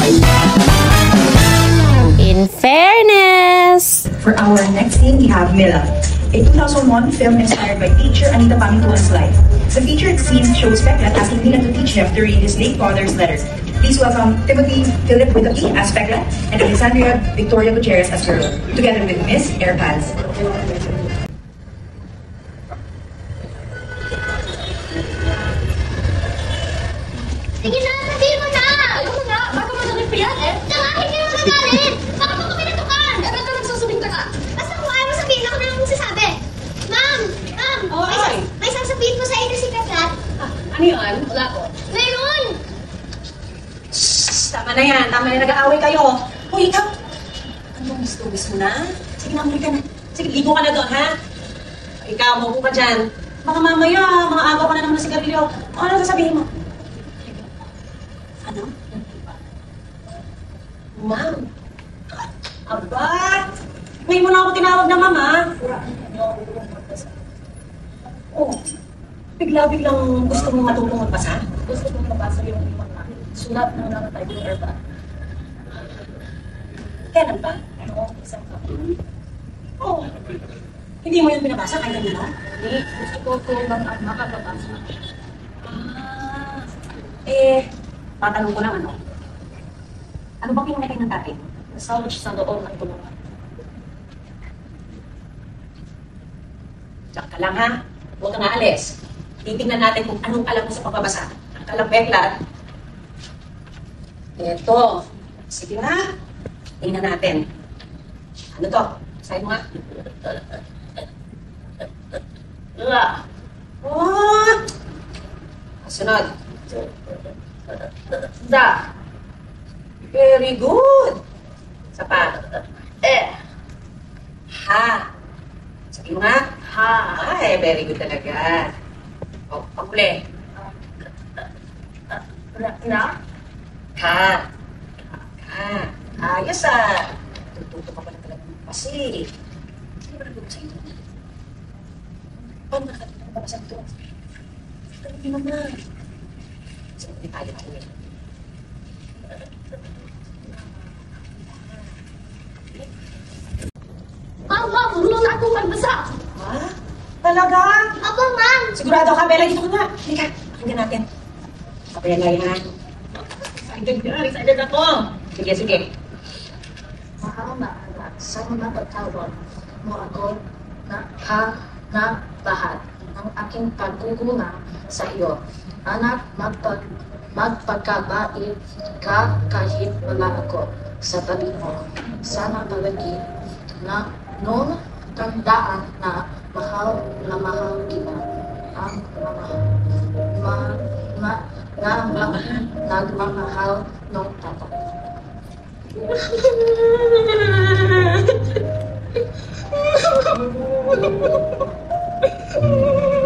In fairness! For our next scene, we have Mila, a 2001 film inspired by teacher Anita Pamintuan's life. The featured scene shows Peklat asking Mila to teach him to read his late father's letters. Please welcome Timothy Philip Whitaky as Peklat and Alexandria Victoria Gutierrez as girl, together with Miss Airpads. Sige na, sabihin mo na! Ayoko na! Baka masakit pa yan eh! Saka, hindi mo nagalit! Baka mo kami natukan! Eh, ba't ka nagsusubing ka? Basta kung ayaw mo sabihin, ako na lang magsasabi! Ma'am! Ma'am! May sasabihin ko sa inyo si Peklat. Ano yun? Wala ko. Mayroon! Shhh! Tama na yan. Tama na nag-aaway kayo. Hoy, ikaw! Anong gusto na? Sige na, muli ka na. Sige, ligo ka na doon, ha? Ikaw, maupo ka dyan. Baka mamaya, mga agaw ka na naman ng sigarilyo. Ano sasabihin mo? Ano? Ma'am? Aba! Ngayon mo na ako tinawag na mama. Oh, bigla-biglang gusto mong matutong magpasa? Gusto kong mabasa yung sulat ng nakatay ko Erba. Kailan pa? Ano? Isang kapit. Oh, hindi mo yun pinabasa kahit kanina? Hindi. Gusto ko lang ang makakabasa. Tatanong ko lang ano? Ano bang pinangatay ng tatay? Nasawag siya sa loob ng tulungan. Diyan ka lang ha? Huwag kang aalis. Titignan natin kung anong alam mo sa pagbabasa. Ang kalapeklat. Ito. Sige na. Tingnan natin. Ano to? Sa'yo mo nga. Oh! Sunod. Da. Very good. Isa pa. Ha. Sabi mo nga. Ha. Ay, very good talaga. O, panguli. Na? Ka. Ka. Ayos ah. Tututo ka pala talaga ng pasi. Hindi ba nagulog sa'yo? Paano nakatuto ka pa sa ito? Talagang naman. Sige, tayo na ulit. Ma'am, marunong na akong magbasa! Ha? Talaga? Ako, ma'am! Sigurado ka, Bella, dito ka nga. Halika, pakinggan natin. Kapayan lang yan. Excited ako. Sige, sige. Mahal na anak, sana napatawad mo ako na lahat ng aking pagkukulang sa iyo. Anak, magpagkabait ka kahit wala ako sa tabi mo. Sana palagi na noon tandaan na mahal kita. Ang nagmamahal ng tatay.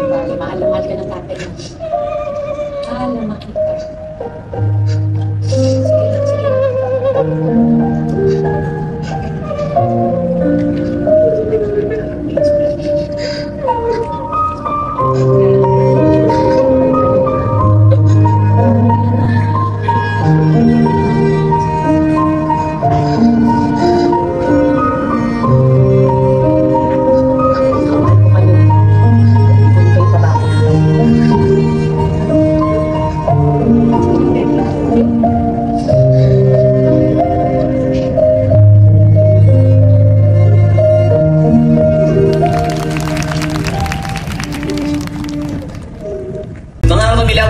Mahal na mahal ka ng tatay mo. Mahal na mahal ka. Sige lang, sige lang.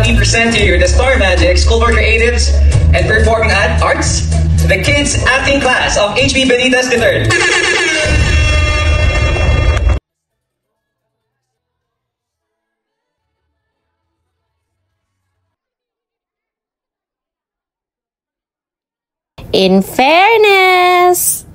We present to you the Star Magic School for Creatives and Performing Arts, the Kids Acting Class of HB Benitez III. In fairness!